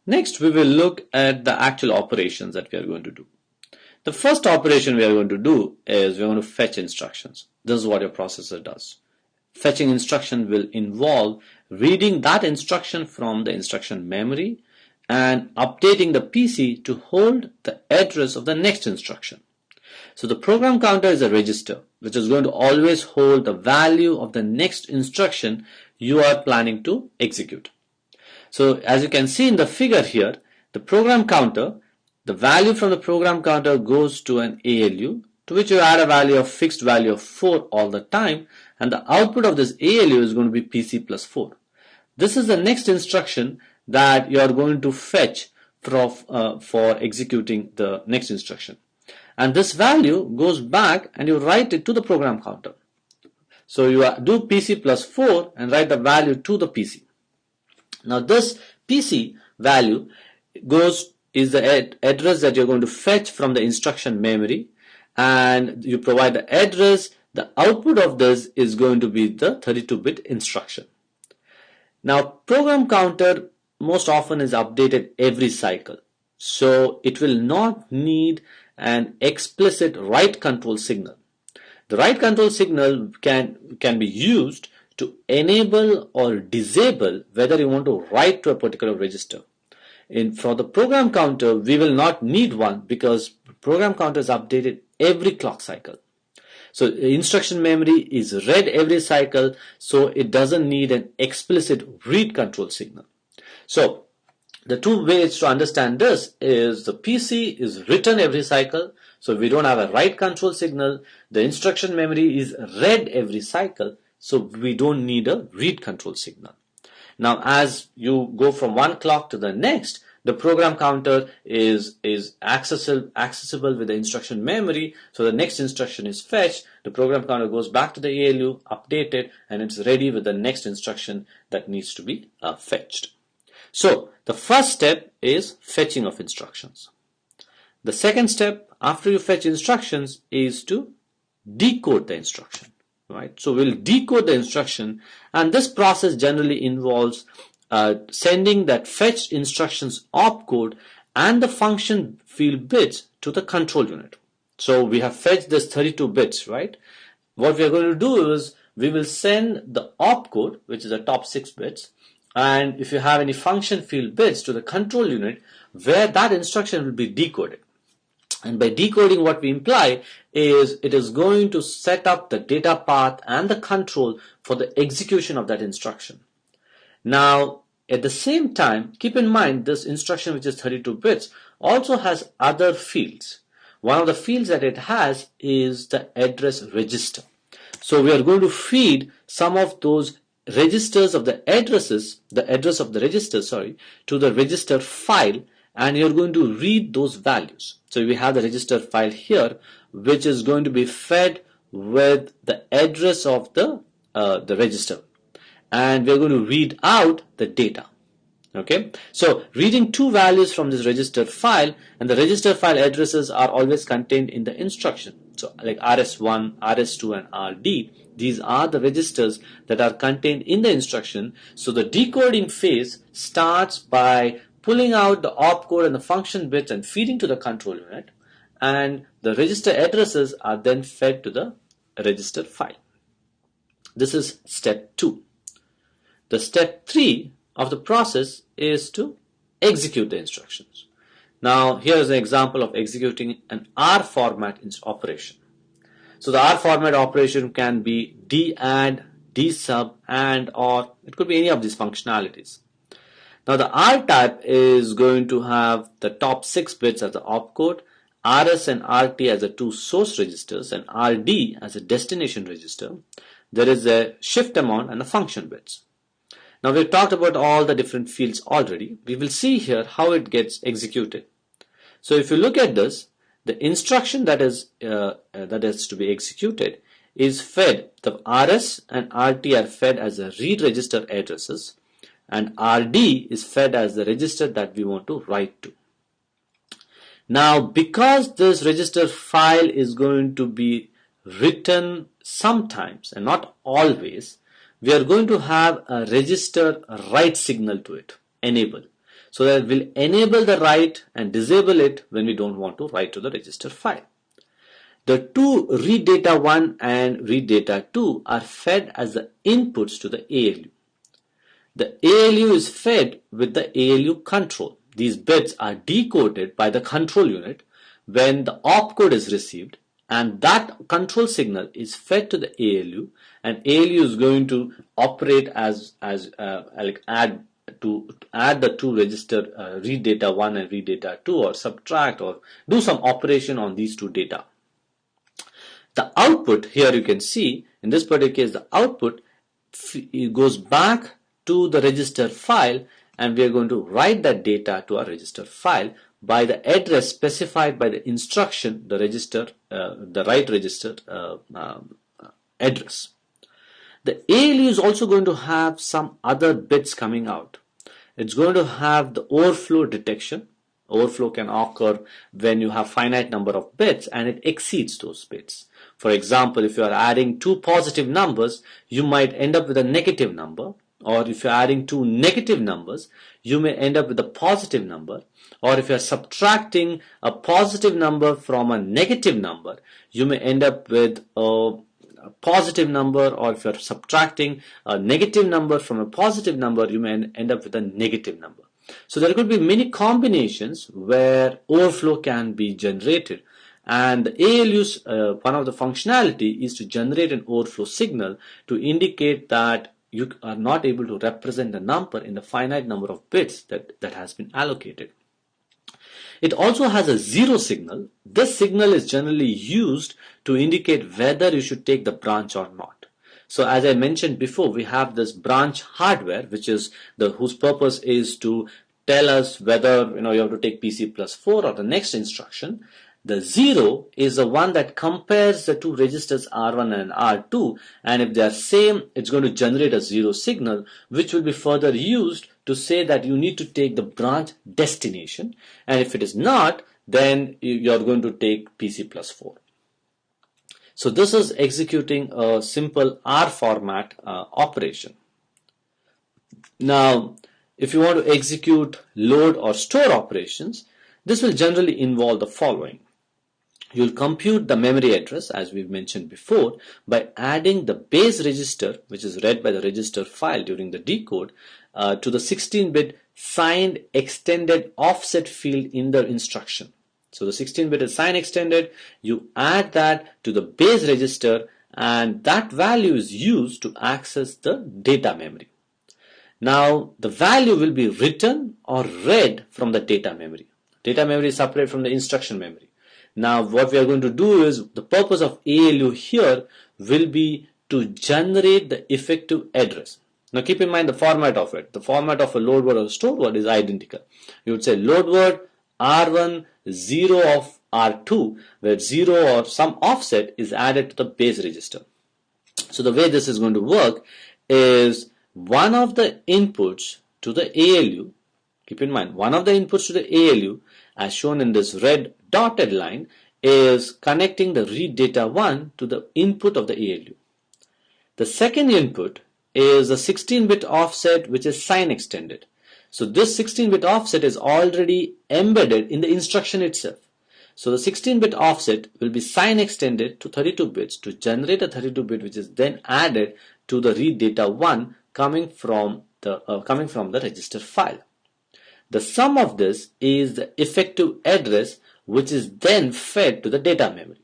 Next, we will look at the actual operations that we are going to do. The first operation we are going to do is we are going to fetch instructions. This is what your processor does. Fetching instruction will involve reading that instruction from the instruction memory and updating the PC to hold the address of the next instruction. So the program counter is a register which is going to always hold the value of the next instruction you are planning to execute. So as you can see in the figure here, the program counter, the value from the program counter goes to an ALU, to which you add a value of fixed value of 4 all the time, and the output of this ALU is going to be PC plus 4. This is the next instruction that you are going to fetch for executing the next instruction. And this value goes back and you write it to the program counter. So you do PC plus 4 and write the value to the PC. Now this PC value is the address that you're going to fetch from the instruction memory, and you provide the address. The output of this is going to be the 32-bit instruction. Now program counter most often is updated every cycle, so it will not need an explicit write control signal. The write control signal can be used to enable or disable whether you want to write to a particular register. For the program counter, we will not need one because program counter is updated every clock cycle. So instruction memory is read every cycle, so it doesn't need an explicit read control signal. So the two ways to understand this is the PC is written every cycle, so we don't have a write control signal. The instruction memory is read every cycle, so we don't need a read control signal. Now as you go from one clock to the next, the program counter is accessible with the instruction memory, so the next instruction is fetched, the program counter goes back to the ALU, updated, and it's ready with the next instruction that needs to be fetched. So the first step is fetching of instructions. The second step after you fetch instructions is to decode the instruction. Right? So we'll decode the instruction, and this process generally involves sending that fetched instructions opcode and the function field bits to the control unit. So we have fetched this 32 bits, right? What we are going to do is we will send the opcode, which is the top 6 bits, and if you have any function field bits to the control unit where that instruction will be decoded. And by decoding, what we imply is it is going to set up the data path and the control for the execution of that instruction. Now, at the same time, keep in mind this instruction, which is 32 bits, also has other fields. One of the fields that it has is the address register. So we are going to feed some of those registers of the address of the register, to the register file, and you're going to read those values. So we have the register file here, which is going to be fed with the address of the register, and we're going to read out the data. Okay, so reading two values from this register file, and the register file addresses are always contained in the instruction. So like RS1, RS2, and RD, these are the registers that are contained in the instruction. So the decoding phase starts by pulling out the opcode and the function bits and feeding to the control unit, and the register addresses are then fed to the register file. This is step 2. The step 3 of the process is to execute the instructions. Now here is an example of executing an R format operation. So the R format operation can be dadd, dsub, and or it could be any of these functionalities. Now the R type is going to have the top 6 bits as the opcode, RS and RT as the 2 source registers, and RD as a destination register. There is a shift amount and the function bits. Now we've talked about all the different fields already. We will see here how it gets executed. So if you look at this, the instruction that is to be executed is fed. The RS and RT are fed as the read register addresses, and RD is fed as the register that we want to write to. Now because this register file is going to be written sometimes and not always, we are going to have a register write signal to it, enable. so that we'll enable the write and disable it when we don't want to write to the register file. The two read data 1 and read data 2 are fed as the inputs to the ALU. The ALU is fed with the ALU control. These bits are decoded by the control unit when the opcode is received, and that control signal is fed to the ALU, and ALU is going to operate as like add the two register read data 1 and read data 2, or subtract or do some operation on these two data. The output here, you can see in this particular case, the output goes back to the register file, and we are going to write that data to our register file by the address specified by the instruction, the register, the write register address. The ALU is also going to have some other bits coming out. It's going to have the overflow detection. Overflow can occur when you have finite number of bits and it exceeds those bits. For example, if you are adding two positive numbers, you might end up with a negative number. Or if you're adding two negative numbers, you may end up with a positive number. Or if you're subtracting a positive number from a negative number, you may end up with a positive number. Or if you're subtracting a negative number from a positive number, you may end up with a negative number. So there could be many combinations where overflow can be generated. And the ALU's one of the functionality is to generate an overflow signal to indicate that you are not able to represent the number in the finite number of bits that has been allocated. It also has a zero signal. This signal is generally used to indicate whether you should take the branch or not. So as I mentioned before, we have this branch hardware, which is whose purpose is to tell us whether you have to take PC plus 4 or the next instruction. The 0 is the one that compares the two registers R1 and R2, and if they are same, it's going to generate a 0 signal, which will be further used to say that you need to take the branch destination, and if it is not, then you are going to take PC plus 4. So this is executing a simple R format operation. Now, if you want to execute load or store operations, this will generally involve the following. You'll compute the memory address, as we've mentioned before, by adding the base register, which is read by the register file during the decode, to the 16-bit signed extended offset field in the instruction. So the 16-bit is signed extended, you add that to the base register, and that value is used to access the data memory. Now, the value will be written or read from the data memory. Data memory is separate from the instruction memory. Now, what we are going to do is, the purpose of ALU here will be to generate the effective address. Now, keep in mind the format of it. The format of a load word or a store word is identical. You would say load word R1 0 of R2, where 0 or some offset is added to the base register. So the way this is going to work is, one of the inputs to the ALU, keep in mind, one of the inputs to the ALU, as shown in this red dotted line, is connecting the read data 1 to the input of the ALU. The second input is a 16-bit offset, which is sign extended. So this 16-bit offset is already embedded in the instruction itself. So the 16-bit offset will be sign extended to 32 bits to generate a 32-bit, which is then added to the read data 1 coming from the register file. The sum of this is the effective address, which is then fed to the data memory.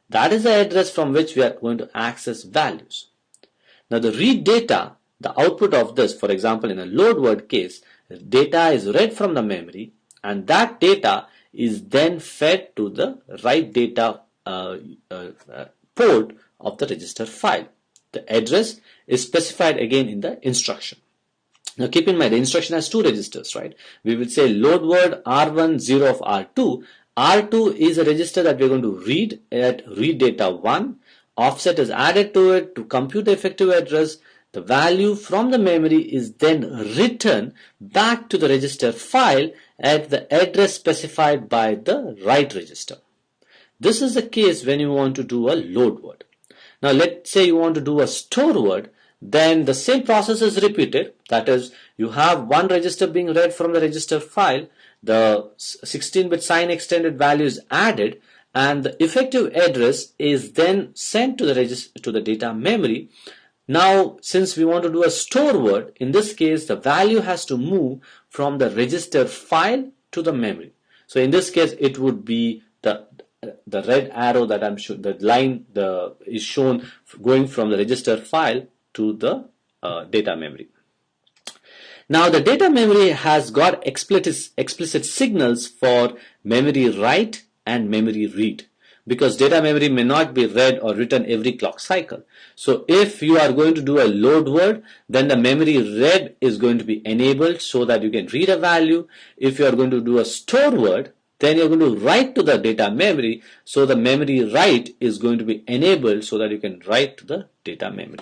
That is the address from which we are going to access values. Now the read data, the output of this, for example in a load word case, data is read from the memory, and that data is then fed to the write data port of the register file. The address is specified again in the instruction. Now keep in mind, the instruction has two registers, right? We will say load word R1 0 of R2. R2 is a register that we're going to read at read data 1. Offset is added to it to compute the effective address. The value from the memory is then written back to the register file at the address specified by the write register. This is the case when you want to do a load word. Now let's say you want to do a store word. then the same process is repeated. That is, you have one register being read from the register file, the 16-bit sign extended value is added, and the effective address is then sent to the data memory. Now, since we want to do a store word, in this case, the value has to move from the register file to the memory. So in this case, it would be the red arrow that I'm showing, the line is shown going from the register file to the data memory. Now the data memory has got explicit signals for memory write and memory read, because data memory may not be read or written every clock cycle. So if you are going to do a load word, then the memory read is going to be enabled so that you can read a value. If you are going to do a store word, then you're going to write to the data memory, so the memory write is going to be enabled so that you can write to the data memory.